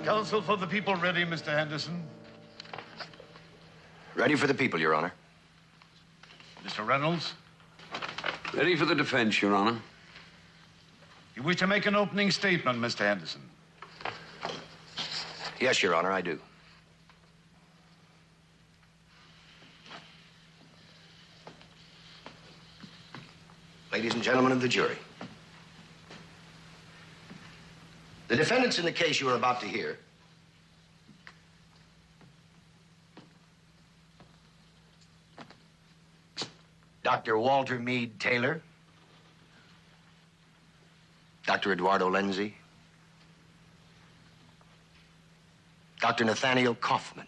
Counsel for the people ready, Mr. Henderson? Ready for the people, Your Honor. Mr. Reynolds? Ready for the defense, Your Honor. You wish to make an opening statement, Mr. Henderson? Yes, Your Honor, I do. Ladies and gentlemen of the jury, the defendants in the case you are about to hear Dr. Walter Meade Taylor, Dr. Eduardo Lenzi, Dr. Nathaniel Kaufman,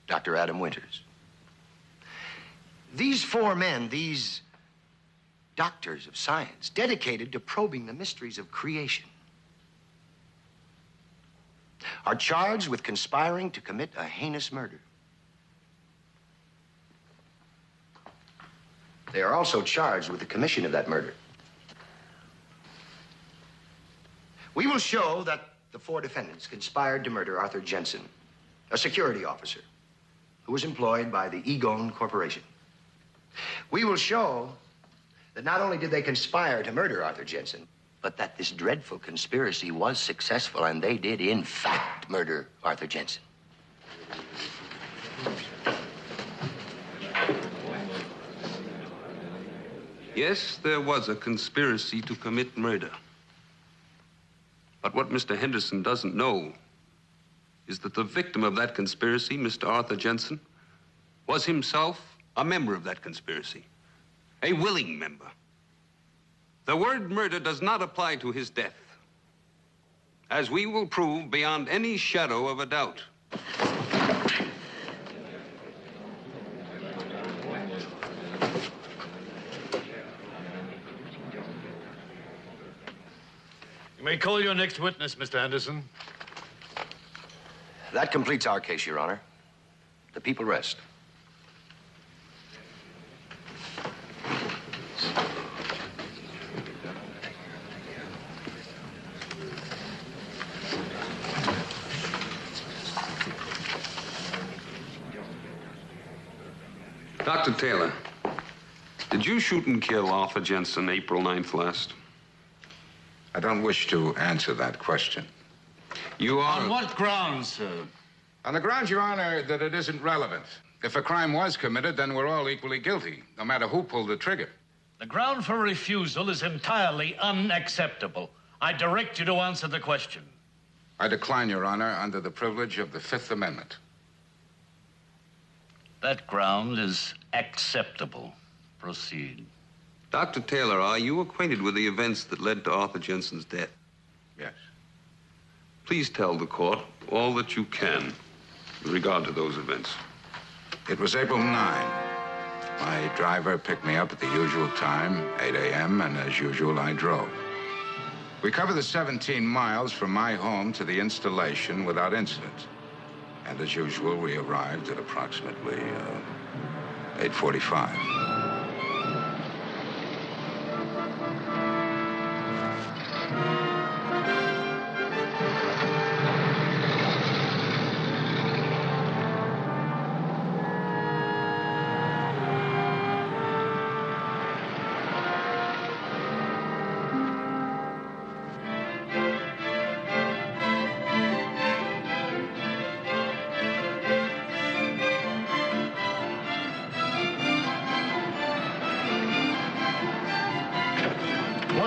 Dr. Adam Winters. These four men, these doctors of science, dedicated to probing the mysteries of creation, are charged with conspiring to commit a heinous murder. They are also charged with the commission of that murder. We will show that the four defendants conspired to murder Arthur Jensen, a security officer who was employed by the Egon Corporation. We will show that not only did they conspire to murder Arthur Jensen, but that this dreadful conspiracy was successful, and they did, in fact, murder Arthur Jensen. Yes, there was a conspiracy to commit murder. But what Mr. Henderson doesn't know is that the victim of that conspiracy, Mr. Arthur Jensen, was himself a member of that conspiracy, a willing member. The word murder does not apply to his death, as we will prove beyond any shadow of a doubt. You may call your next witness, Mr. Henderson. That completes our case, Your Honor. The people rest. Dr. Taylor, did you shoot and kill Arthur Jensen April 9th last? I don't wish to answer that question. You are... On what grounds, sir? On the grounds, Your Honor, that it isn't relevant. If a crime was committed, then we're all equally guilty, no matter who pulled the trigger. The ground for refusal is entirely unacceptable. I direct you to answer the question. I decline, Your Honor, under the privilege of the Fifth Amendment. That ground is acceptable. Proceed. Dr. Taylor, are you acquainted with the events that led to Arthur Jensen's death? Yes. Please tell the court all that you can with regard to those events. It was April 9. My driver picked me up at the usual time, 8 a.m., and as usual, I drove. We covered the 17 miles from my home to the installation without incident. And as usual, we arrived at approximately 8:45.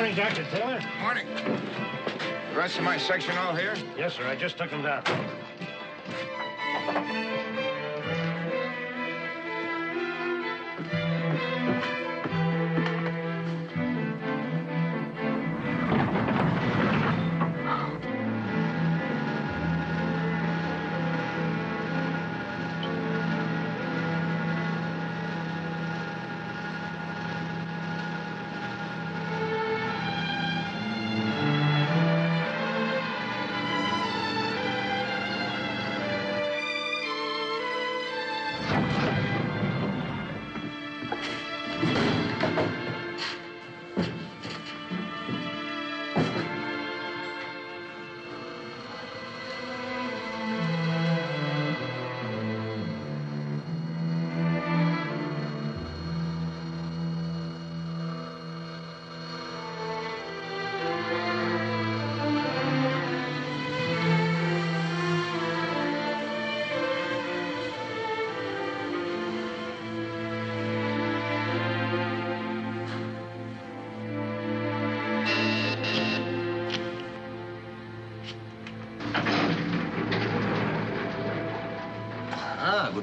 Morning, Dr. Taylor. Morning. The rest of my section all here? Yes, sir. I just took them down.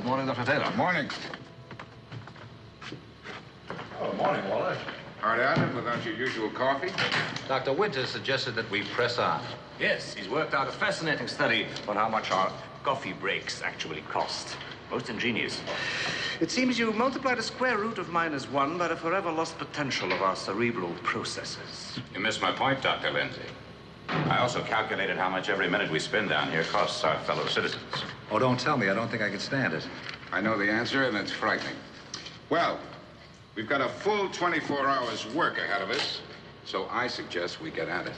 morning, Dr. Taylor. Morning. Oh, morning, Waller. Hard at it without your usual coffee? Dr. Winters suggested that we press on. Yes, he's worked out a fascinating study on how much our coffee breaks actually cost. Most ingenious. It seems you multiply the square root of -1 by the forever lost potential of our cerebral processes. You missed my point, Dr. Lindsay. I also calculated how much every minute we spend down here costs our fellow citizens. Oh, don't tell me. I don't think I could stand it. I know the answer, and it's frightening. Well, we've got a full 24 hours work ahead of us, so I suggest we get at it.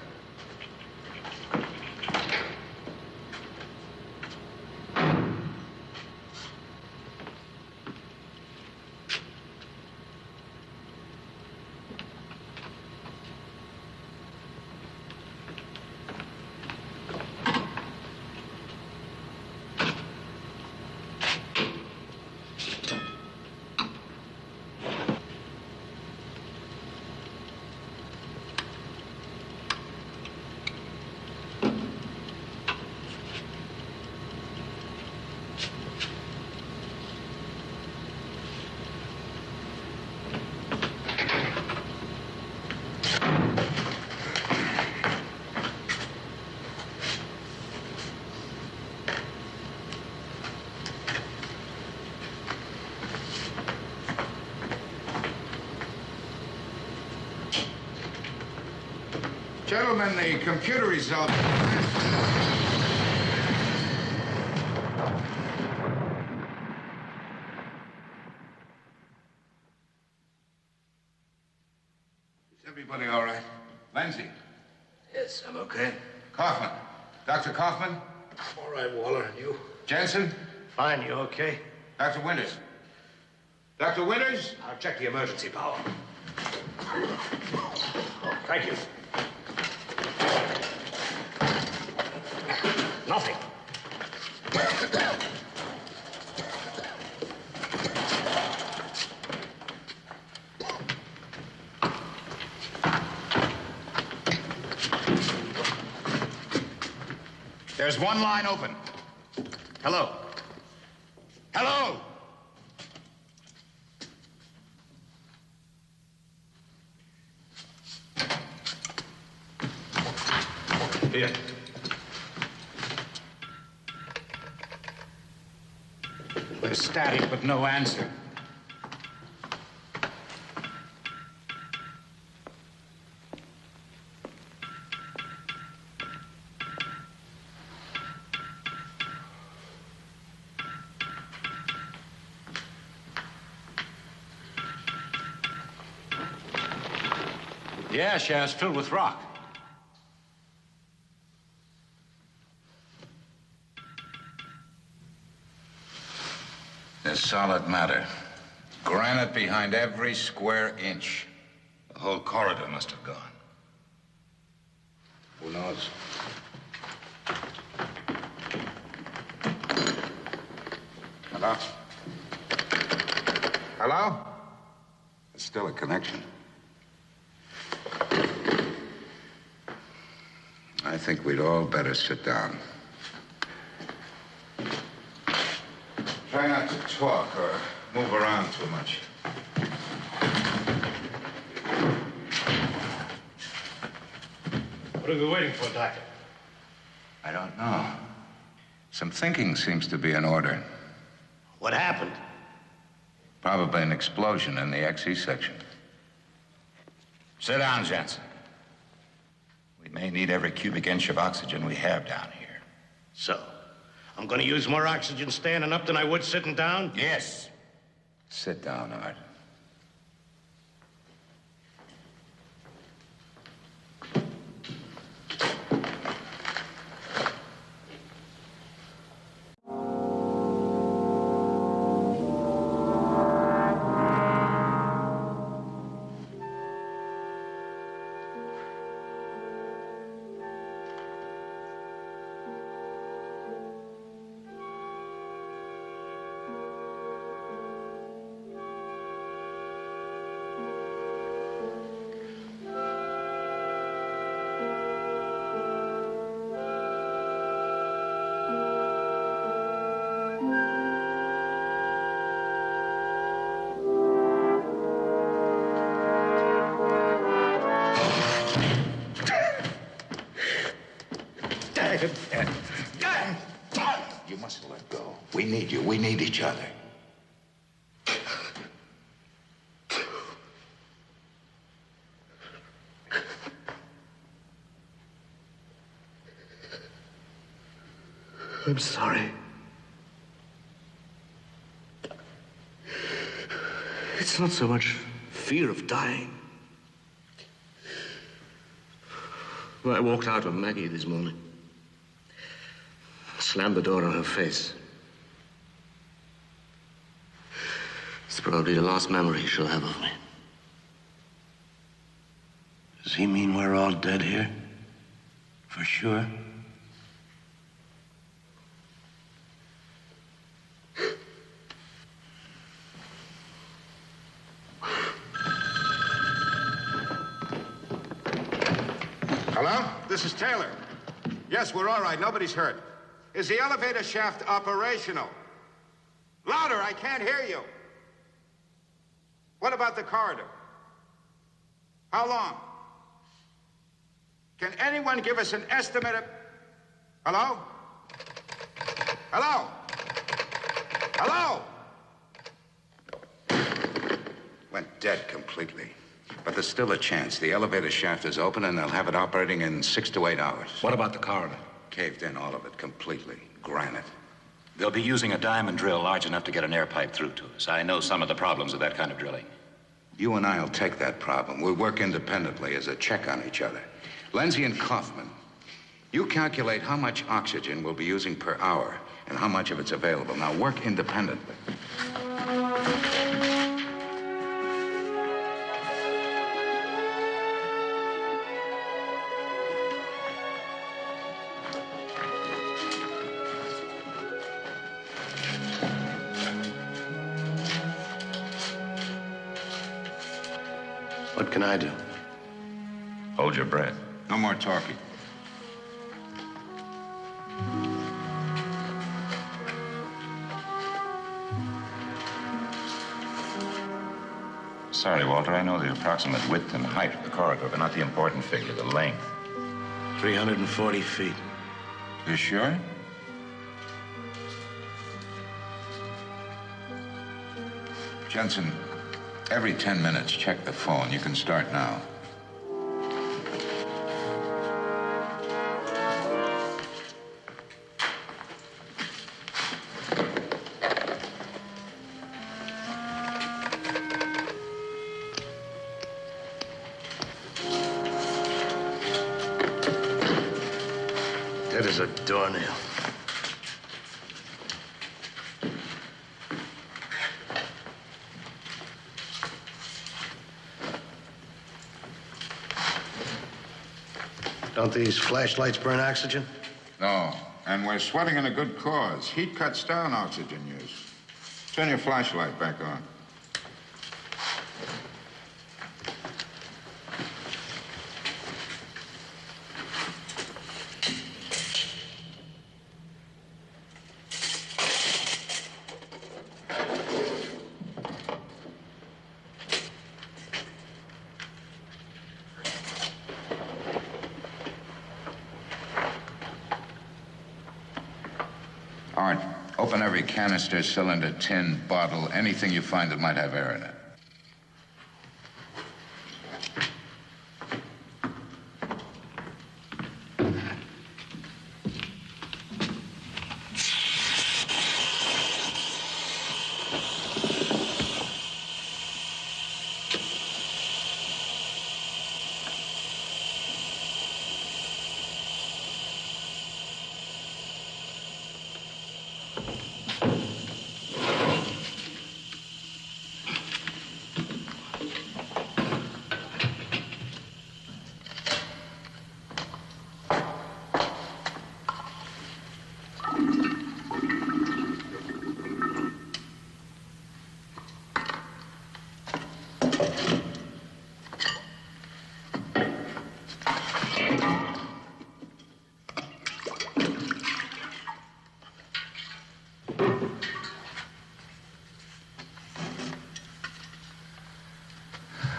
Gentlemen, the computer result. Is everybody all right? Lindsay? Yes, I'm okay. Kaufman? Dr. Kaufman? All right, Waller, and you? Jensen? Fine, you okay? Dr. Winters? Dr. Winters? I'll check the emergency power. Thank you. Nothing. There's one line open. Hello. Hello! Here. We're static, but no answer. Yeah, shaft's filled with rock. There's solid matter. Granite behind every square inch. The whole corridor must have gone. Who knows? Hello? Hello? There's still a connection. I think we'd all better sit down. Try not to talk or move around too much. What are we waiting for, Doctor? I don't know. Some thinking seems to be in order. What happened? Probably an explosion in the XE section. Sit down, Jensen. We may need every cubic inch of oxygen we have down here. So, I'm gonna use more oxygen standing up than I would sitting down? Yes. Sit down, Art. You mustn't let go. We need you. We need each other. I'm sorry. It's not so much fear of dying. When I walked out of Maggie this morning, slammed the door on her face. It's probably the last memory she'll have of me. Does he mean we're all dead here? For sure? Hello? This is Taylor. Yes, we're all right. Nobody's hurt. Is the elevator shaft operational? Louder, I can't hear you. What about the corridor? How long? Can anyone give us an estimate of... Hello? Hello? Hello? Went dead completely. But there's still a chance. The elevator shaft is open and they'll have it operating in 6 to 8 hours. What about the corridor? Caved in, all of it, completely. Granite. They'll be using a diamond drill large enough to get an air pipe through to us. I know some of the problems with that kind of drilling. You and I'll take that problem. We'll work independently as a check on each other. Lindsay and Kaufman, you calculate how much oxygen we'll be using per hour and how much of it's available. Now work independently. What can I do? Hold your breath. No more talking. Sorry, Walter, I know the approximate width and height of the corridor, but not the important figure, the length. 340 feet. You sure? Jensen, every 10 minutes, check the phone. You can start now. That is a doornail. Don't these flashlights burn oxygen? No, and we're sweating in a good cause. Heat cuts down oxygen use. Turn your flashlight back on. Art, open every canister, cylinder, tin, bottle, anything you find that might have air in it.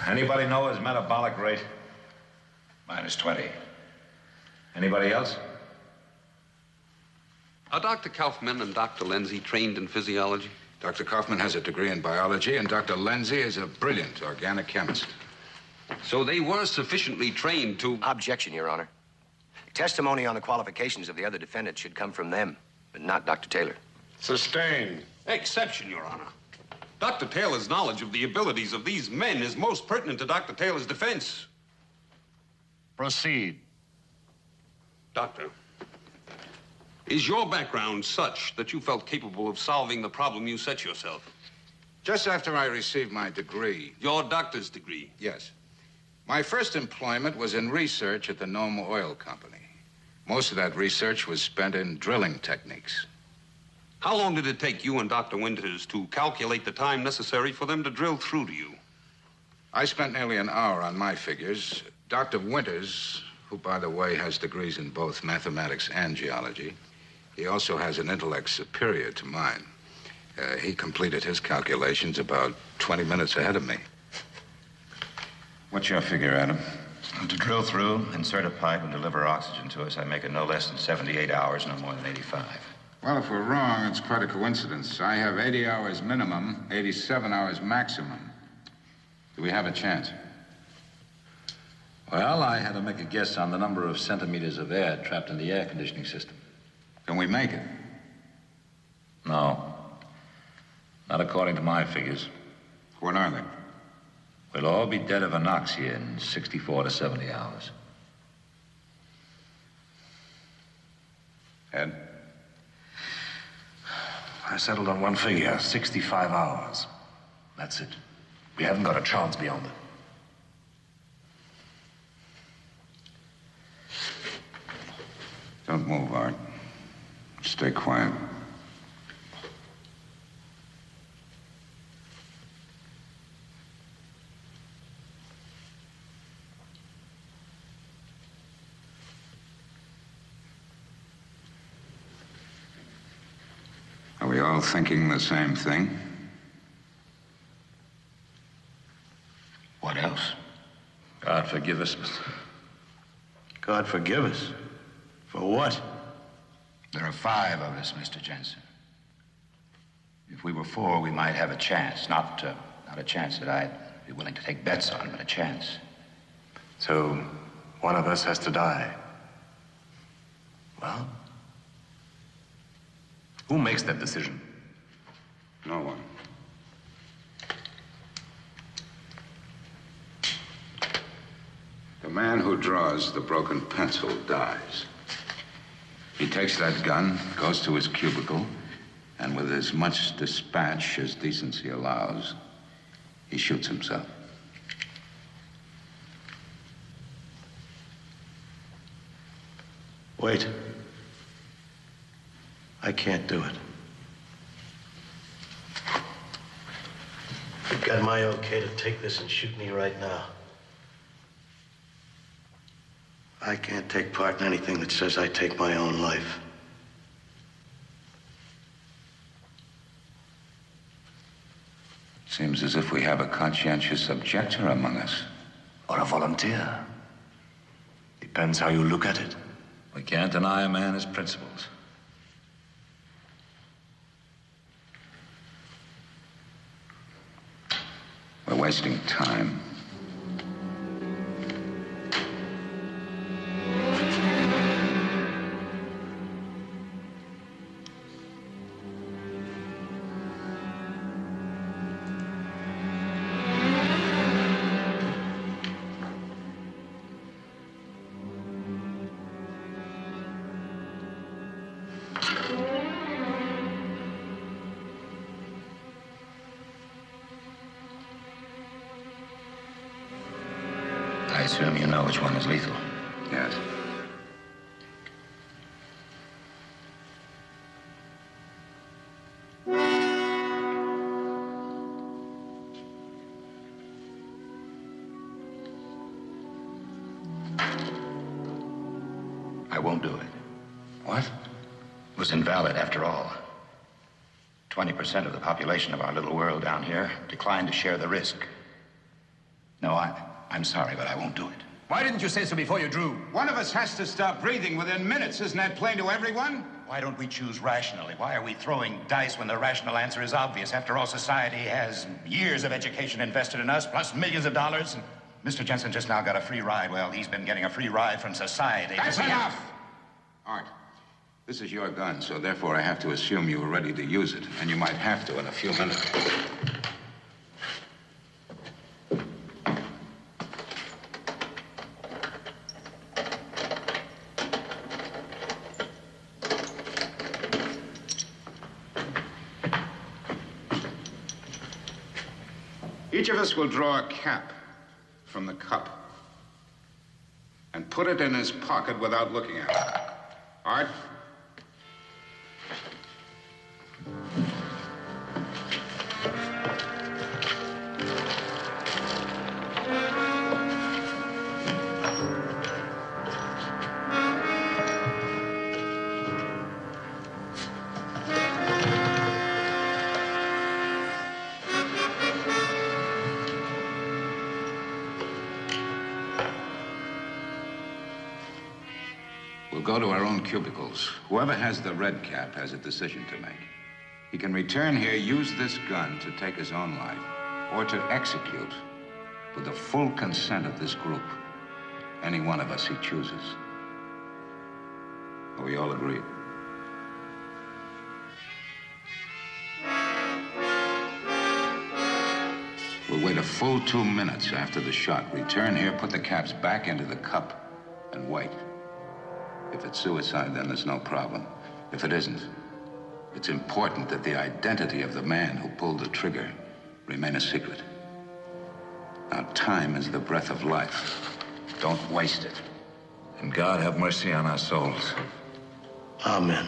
Anybody know his metabolic rate? -20. Anybody else? Are Dr. Kaufman and Dr. Lindsay trained in physiology? Dr. Kaufman has a degree in biology, and Dr. Lindsay is a brilliant organic chemist. So they were sufficiently trained to... Objection, Your Honor. Testimony on the qualifications of the other defendants should come from them, but not Dr. Taylor. Sustained. Exception, Your Honor. Dr. Taylor's knowledge of the abilities of these men is most pertinent to Dr. Taylor's defense. Proceed. Doctor, is your background such that you felt capable of solving the problem you set yourself? Just after I received my degree. Your doctor's degree? Yes. My first employment was in research at the Nome Oil Company. Most of that research was spent in drilling techniques. How long did it take you and Dr. Winters to calculate the time necessary for them to drill through to you? I spent nearly an hour on my figures. Dr. Winters, who, by the way, has degrees in both mathematics and geology, he also has an intellect superior to mine. He completed his calculations about 20 minutes ahead of me. What's your figure, Adam? To drill through, insert a pipe, and deliver oxygen to us, I make it no less than 78 hours, no more than 85. Well, if we're wrong, it's quite a coincidence. I have 80 hours minimum, 87 hours maximum. Do we have a chance? Well, I had to make a guess on the number of centimeters of air trapped in the air conditioning system. Can we make it? No. Not according to my figures. What are they? We'll all be dead of anoxia in 64 to 70 hours. Ed? I settled on one figure, 65 hours. That's it. We haven't got a chance beyond it. Don't move, Art. Stay quiet. Are we all thinking the same thing? What else? God forgive us. God forgive us. For what? There are 5 of us, Mr. Jensen. If we were 4, we might have a chance. Not a chance that I'd be willing to take bets on, but a chance. So, one of us has to die. Well, who makes that decision? No one. The man who draws the broken pencil dies. He takes that gun, goes to his cubicle, and with as much dispatch as decency allows, he shoots himself. Wait. I can't do it. You've got my okay to take this and shoot me right now. I can't take part in anything that says I take my own life. Seems as if we have a conscientious objector among us. Or a volunteer. Depends how you look at it. We can't deny a man his principles. We're wasting time. I assume you know which one is lethal. Yes. I won't do it. What? It was invalid after all. 20% of the population of our little world down here declined to share the risk. No, I'm sorry, but I won't do it. Why didn't you say so before you drew? One of us has to stop breathing within minutes. Isn't that plain to everyone? Why don't we choose rationally? Why are we throwing dice when the rational answer is obvious? After all, society has years of education invested in us, plus millions of dollars. And Mr. Jensen just now got a free ride. Well, he's been getting a free ride from society. That's enough! Art, this is your gun, so therefore I have to assume you were ready to use it. And you might have to in a few minutes. Each of us will draw a cap from the cup and put it in his pocket without looking at it. Art? We'll go to our own cubicles. Whoever has the red cap has a decision to make. He can return here, use this gun to take his own life, or to execute, with the full consent of this group, any one of us he chooses. Are we all agreed? We'll wait a full 2 minutes after the shot. Return here, put the caps back into the cup, and wait. If it's suicide, then there's no problem. If it isn't, it's important that the identity of the man who pulled the trigger remain a secret. Now, time is the breath of life. Don't waste it. And God have mercy on our souls. Amen.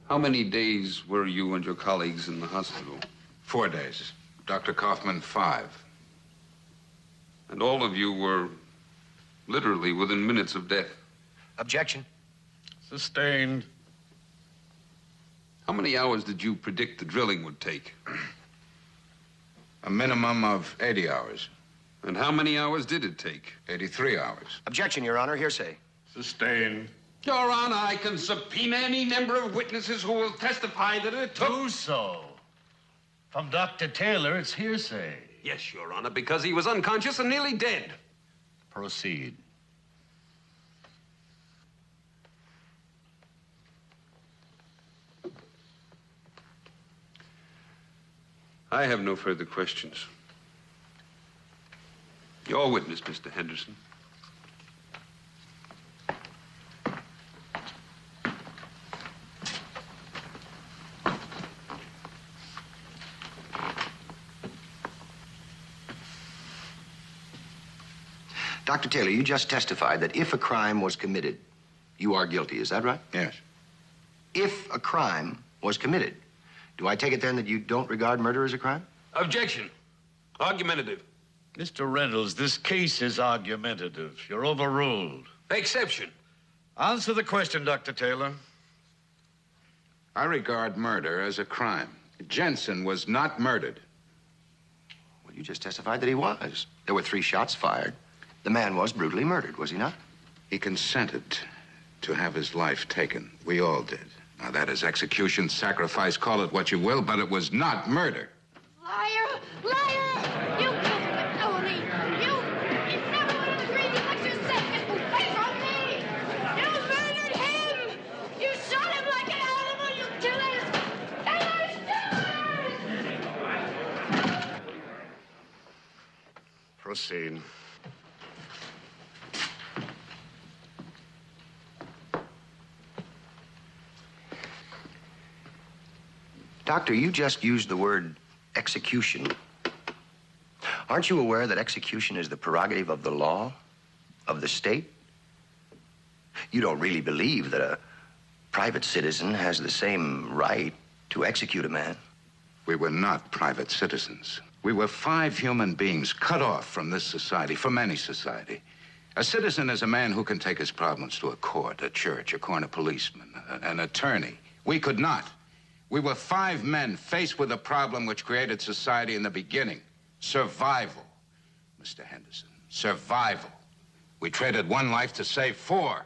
How many days were you and your colleagues in the hospital? 4 days. Dr. Kaufman, 5. And all of you were literally within minutes of death. Objection. Sustained. How many hours did you predict the drilling would take? A minimum of 80 hours. And how many hours did it take? 83 hours. Objection, Your Honor. Hearsay. Sustained. Your Honor, I can subpoena any number of witnesses who will testify that it took... Do so. From Dr. Taylor, it's hearsay. Yes, Your Honor, because he was unconscious and nearly dead. Proceed. I have no further questions. Your witness, Mr. Henderson. Dr. Taylor, you just testified that if a crime was committed, you are guilty. Is that right? Yes. If a crime was committed, do I take it then that you don't regard murder as a crime? Objection. Argumentative. Mr. Reynolds, this case is argumentative. You're overruled. Exception. Answer the question, Dr. Taylor. I regard murder as a crime. Jensen was not murdered. Well, you just testified that he was. There were 3 shots fired. The man was brutally murdered, was he not? He consented to have his life taken. We all did. Now, that is execution, sacrifice, call it what you will, but it was not murder. Liar! Liar! You killed him, Tony! You never would have agreed to let yourself get away from me! You murdered him! You shot him like an animal, you killers! Killers! Proceed. Doctor, you just used the word execution. Aren't you aware that execution is the prerogative of the law, of the state? You don't really believe that a private citizen has the same right to execute a man? We were not private citizens. We were 5 human beings cut off from this society, from any society. A citizen is a man who can take his problems to a court, a church, a corner policeman, an attorney. We could not. We were 5 men faced with a problem which created society in the beginning. Survival, Mr. Henderson. Survival. We traded 1 life to save 4.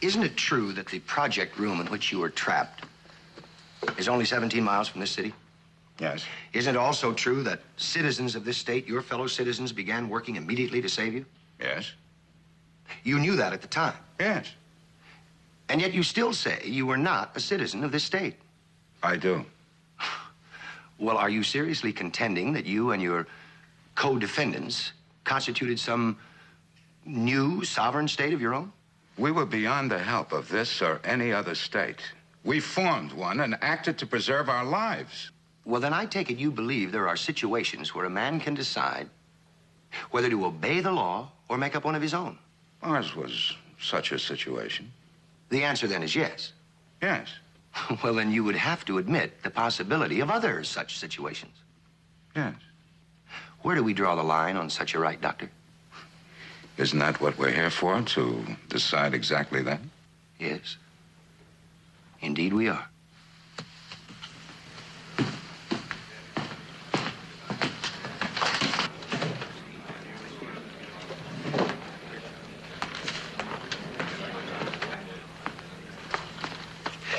Isn't it true that the project room in which you were trapped is only 17 miles from this city? Yes. Isn't it also true that citizens of this state, your fellow citizens, began working immediately to save you? Yes. You knew that at the time. Yes. And yet you still say you were not a citizen of this state. I do. Well, are you seriously contending that you and your co-defendants constituted some new sovereign state of your own? We were beyond the help of this or any other state. We formed one and acted to preserve our lives. Well, then I take it you believe there are situations where a man can decide whether to obey the law or make up one of his own. Ours was such a situation. The answer then is yes. Yes. Well, then you would have to admit the possibility of other such situations. Yes. Where do we draw the line on such a right, Doctor? Isn't that what we're here for, to decide exactly that? Yes. Indeed we are.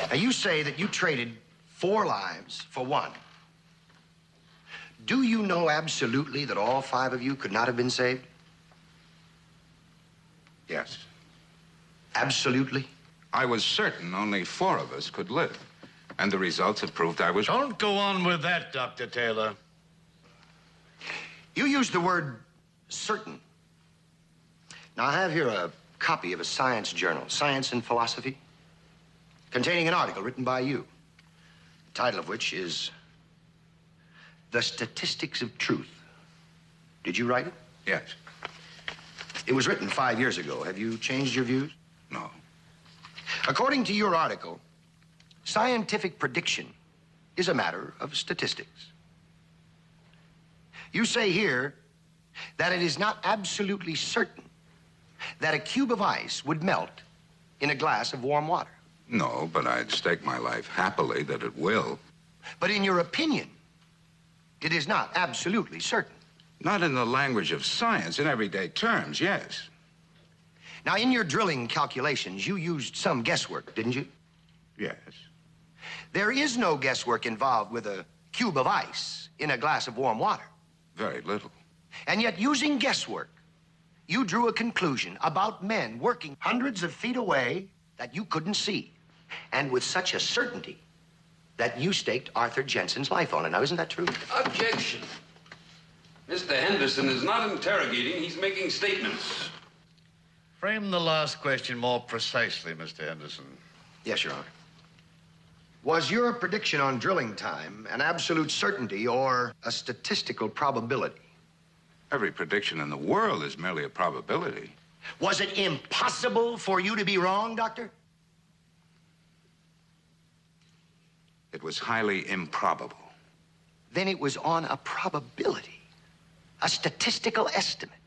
Now, you say that you traded 4 lives for 1. Do you know absolutely that all 5 of you could not have been saved? Yes. Absolutely? I was certain only 4 of us could live. And the results have proved I was... Don't go on with that, Dr. Taylor. You used the word certain. Now, I have here a copy of a science journal, Science and Philosophy, containing an article written by you, the title of which is The Statistics of Truth. Did you write it? Yes. It was written 5 years ago. Have you changed your views? No. According to your article, scientific prediction is a matter of statistics. You say here that it is not absolutely certain that a cube of ice would melt in a glass of warm water. No, but I'd stake my life happily that it will. But in your opinion, it is not absolutely certain. Not in the language of science, in everyday terms, yes. Now, in your drilling calculations, you used some guesswork, didn't you? Yes. There is no guesswork involved with a cube of ice in a glass of warm water. Very little. And yet, using guesswork, you drew a conclusion about men working hundreds of feet away that you couldn't see, and with such a certainty that you staked Arthur Jensen's life on it. Now, isn't that true? Objection. Mr. Henderson is not interrogating, he's making statements. Frame the last question more precisely, Mr. Henderson. Yes, Your Honor. Was your prediction on drilling time an absolute certainty or a statistical probability? Every prediction in the world is merely a probability. Was it impossible for you to be wrong, Doctor? It was highly improbable. Then it was on a probability, a statistical estimate,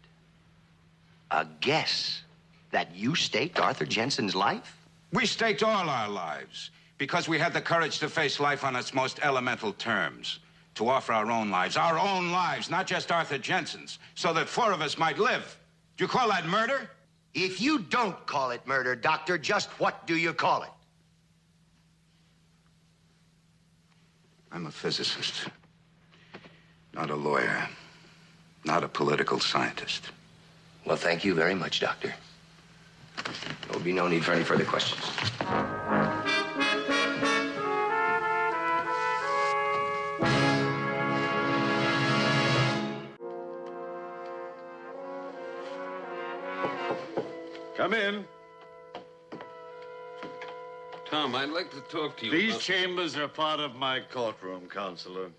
a guess that you staked Arthur Jensen's life? We staked all our lives because we had the courage to face life on its most elemental terms, to offer our own lives, not just Arthur Jensen's, so that 4 of us might live. Do you call that murder? If you don't call it murder, Doctor, just what do you call it? I'm a physicist, not a lawyer, not a political scientist. Well, thank you very much, Doctor. There will be no need for any further questions. Come in. Tom, I'd like to talk to you These about... chambers are part of my courtroom, Counselor.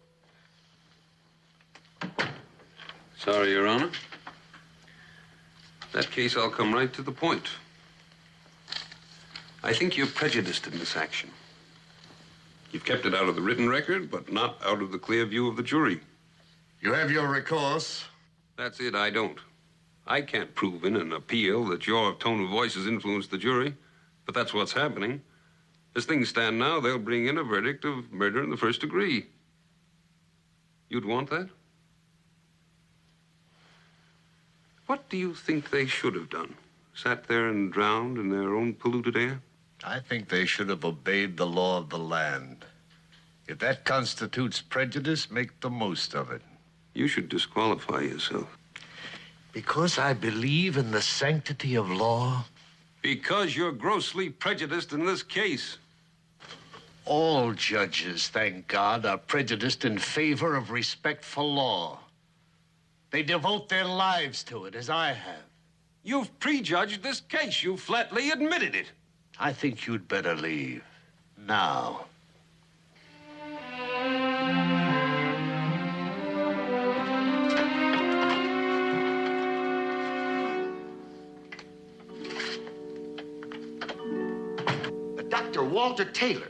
Sorry, Your Honor. In that case, I'll come right to the point. I think you're prejudiced in this action. You've kept it out of the written record, but not out of the clear view of the jury. You have your recourse. That's it, I don't. I can't prove in an appeal that your tone of voice has influenced the jury, but that's what's happening. As things stand now, they'll bring in a verdict of murder in the first degree. You'd want that? What do you think they should have done? Sat there and drowned in their own polluted air? I think they should have obeyed the law of the land. If that constitutes prejudice, make the most of it. You should disqualify yourself. Because I believe in the sanctity of law? Because you're grossly prejudiced in this case. All judges, thank God, are prejudiced in favor of respect for law. They devote their lives to it, as I have. You've prejudged this case. You flatly admitted it. I think you'd better leave. Now. Dr. Walter Taylor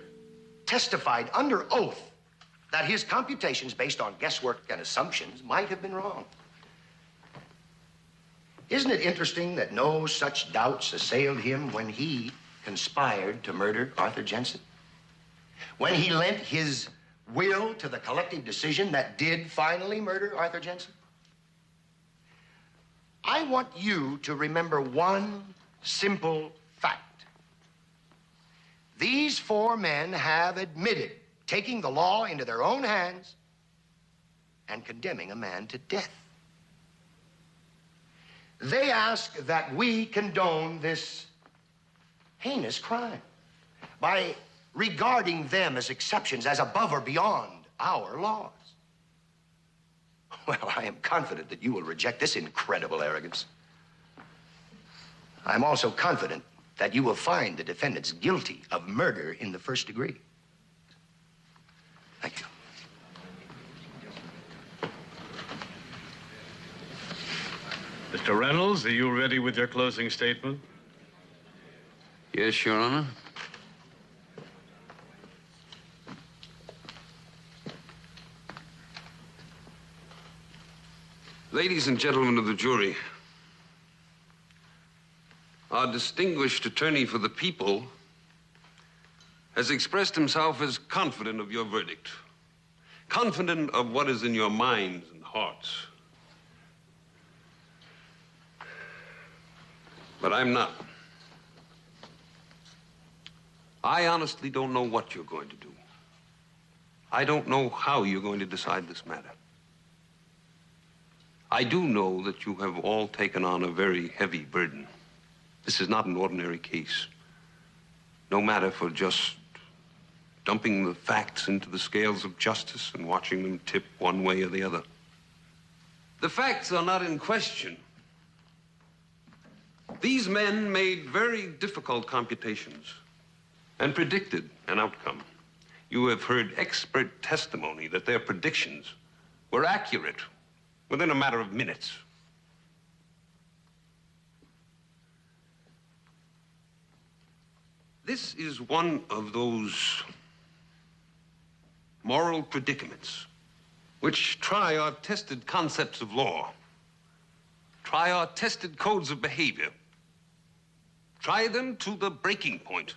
testified under oath that his computations based on guesswork and assumptions might have been wrong. Isn't it interesting that no such doubts assailed him when he conspired to murder Arthur Jensen? When he lent his will to the collective decision that did finally murder Arthur Jensen? I want you to remember one simple fact. These four men have admitted taking the law into their own hands and condemning a man to death. They ask that we condone this heinous crime by regarding them as exceptions, as above or beyond our laws. Well, I am confident that you will reject this incredible arrogance. I'm also confident that you will find the defendants guilty of murder in the first degree. Thank you. Mr. Reynolds, are you ready with your closing statement? Yes, Your Honor. Ladies and gentlemen of the jury, our distinguished attorney for the people has expressed himself as confident of your verdict, confident of what is in your minds and hearts. But I'm not. I honestly don't know what you're going to do. I don't know how you're going to decide this matter. I do know that you have all taken on a very heavy burden. This is not an ordinary case. No matter for just dumping the facts into the scales of justice and watching them tip one way or the other. The facts are not in question. These men made very difficult computations and predicted an outcome. You have heard expert testimony that their predictions were accurate within a matter of minutes. This is one of those moral predicaments which try our tested concepts of law, try our tested codes of behavior, try them to the breaking point.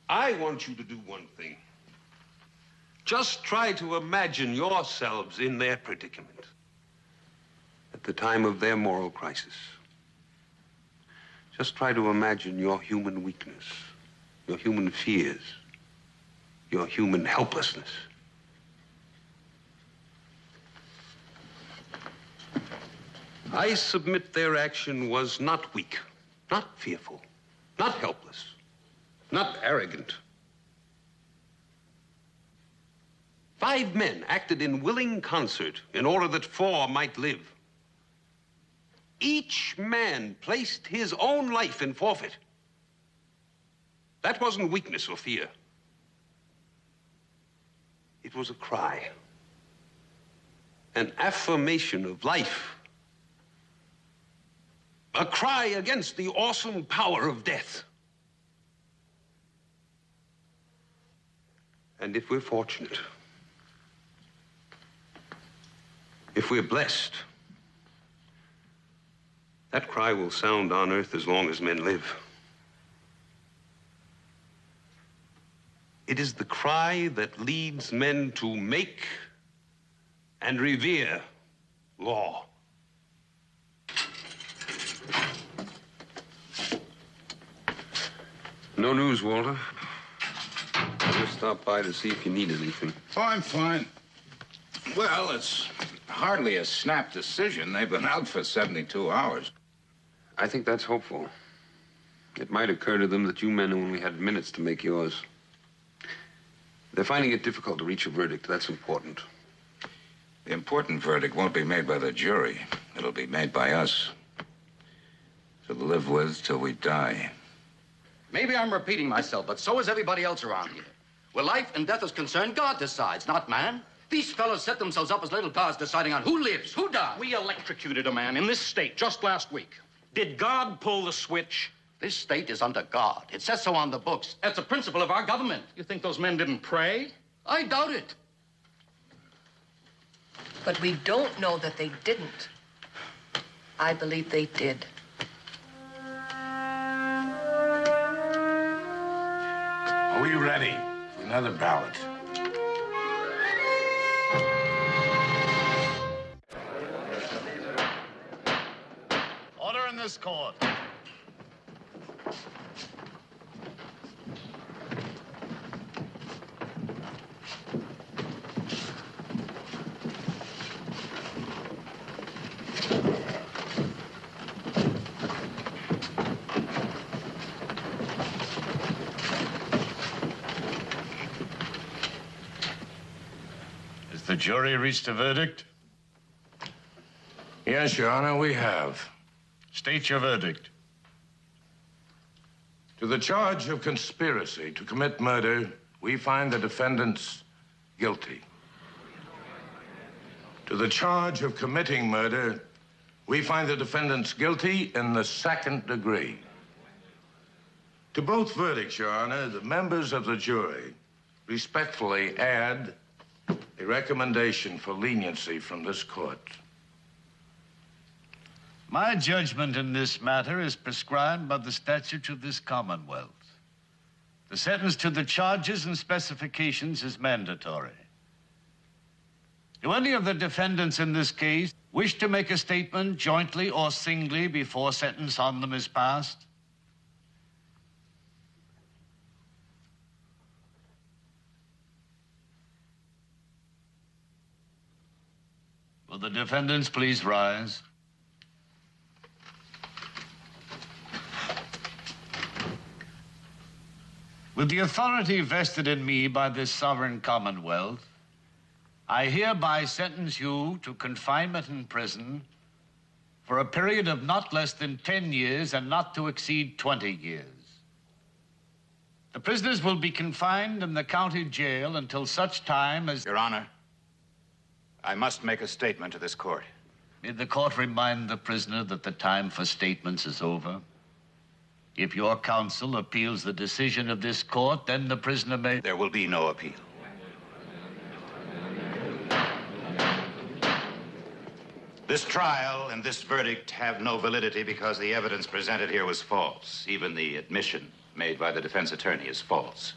I want you to do one thing. Just try to imagine yourselves in their predicament at the time of their moral crisis. Just try to imagine your human weakness, your human fears, your human helplessness. I submit their action was not weak, not fearful, not helpless, not arrogant. 5 men acted in willing concert in order that 4 might live. Each man placed his own life in forfeit. That wasn't weakness or fear. It was a cry, an affirmation of life, a cry against the awesome power of death. And if we're fortunate, if we're blessed, that cry will sound on earth as long as men live. It is the cry that leads men to make and revere law. No news, Walter. I just stopped by to see if you needed anything. Oh, I'm fine. Well, it's hardly a snap decision. They've been out for 72 hours. I think that's hopeful. It might occur to them that you men only had minutes to make yours. They're finding it difficult to reach a verdict. That's important. The important verdict won't be made by the jury. It'll be made by us. To live with till we die. Maybe I'm repeating myself, but so is everybody else around here. Where life and death is concerned, God decides, not man. These fellows set themselves up as little gods deciding on who lives, who dies. We electrocuted a man in this state just last week. Did God pull the switch? This state is under God. It says so on the books. That's a principle of our government. You think those men didn't pray? I doubt it. But we don't know that they didn't. I believe they did. Are we ready for another ballot? Order in this court. The jury reached a verdict? Yes, Your Honor, we have. State your verdict. To the charge of conspiracy to commit murder, we find the defendants guilty. To the charge of committing murder, we find the defendants guilty in the second degree. To both verdicts, Your Honor, the members of the jury respectfully add a recommendation for leniency from this court. My judgment in this matter is prescribed by the statutes of this Commonwealth. The sentence to the charges and specifications is mandatory. Do any of the defendants in this case wish to make a statement jointly or singly before sentence on them is passed? Will the defendants please rise? With the authority vested in me by this sovereign Commonwealth, I hereby sentence you to confinement in prison for a period of not less than 10 years and not to exceed 20 years. The prisoners will be confined in the county jail until such time as... Your Honor, I must make a statement to this court. May the court remind the prisoner that the time for statements is over. If your counsel appeals the decision of this court, then the prisoner may... There will be no appeal. This trial and this verdict have no validity because the evidence presented here was false. Even the admission made by the defense attorney is false.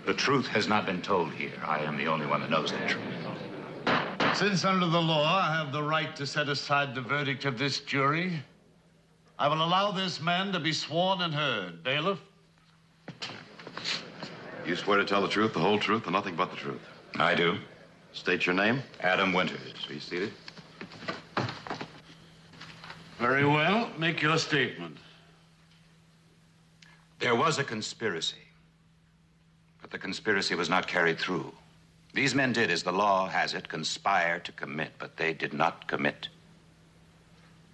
The truth has not been told here. I am the only one that knows the truth. Since under the law I have the right to set aside the verdict of this jury, I will allow this man to be sworn and heard. Bailiff? You swear to tell the truth, the whole truth, and nothing but the truth? I do. State your name. Adam Winters. Be seated. Very well. Make your statement. There was a conspiracy, but the conspiracy was not carried through. These men did, as the law has it, conspire to commit, but they did not commit.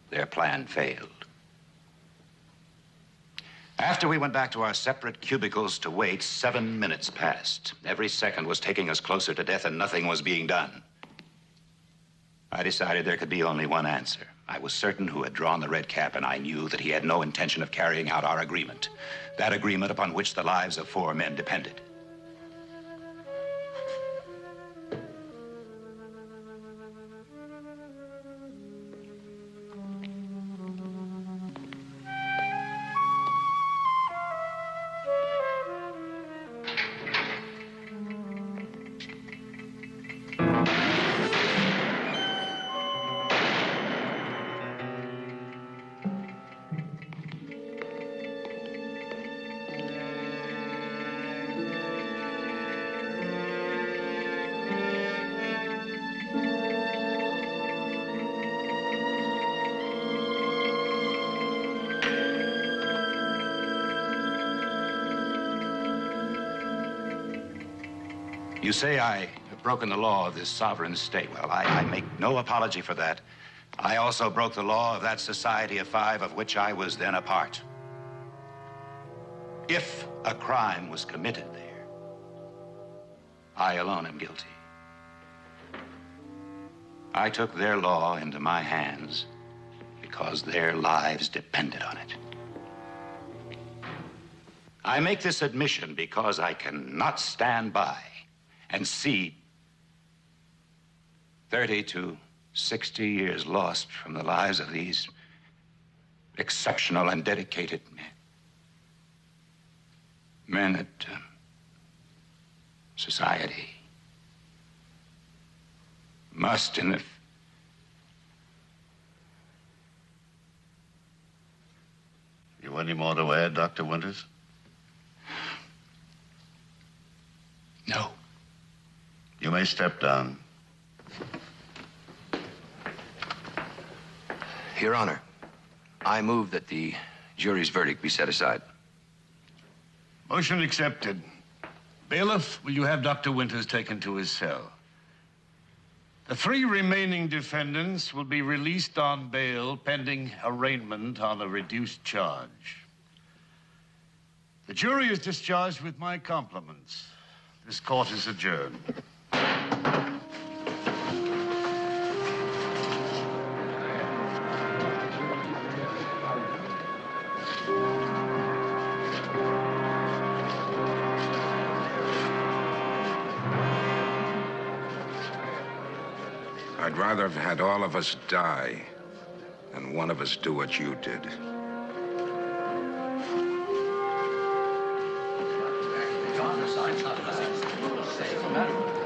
Their plan failed. After we went back to our separate cubicles to wait, 7 minutes passed. Every second was taking us closer to death, and nothing was being done. I decided there could be only one answer. I was certain who had drawn the red cap, and I knew that he had no intention of carrying out our agreement. That agreement upon which the lives of 4 men depended. You say I have broken the law of this sovereign state. Well, I make no apology for that. I also broke the law of that society of five of which I was then a part. If a crime was committed there, I alone am guilty. I took their law into my hands because their lives depended on it. I make this admission because I cannot stand by and see 30 to 60 years lost from the lives of these exceptional and dedicated men. Men that society must, in the... You any more to add, Dr. Winters? No. You may step down. Your Honor, I move that the jury's verdict be set aside. Motion accepted. Bailiff, will you have Dr. Winters taken to his cell? The 3 remaining defendants will be released on bail pending arraignment on a reduced charge. The jury is discharged with my compliments. This court is adjourned. I'd rather have had all of us die than one of us do what you did. What's the matter?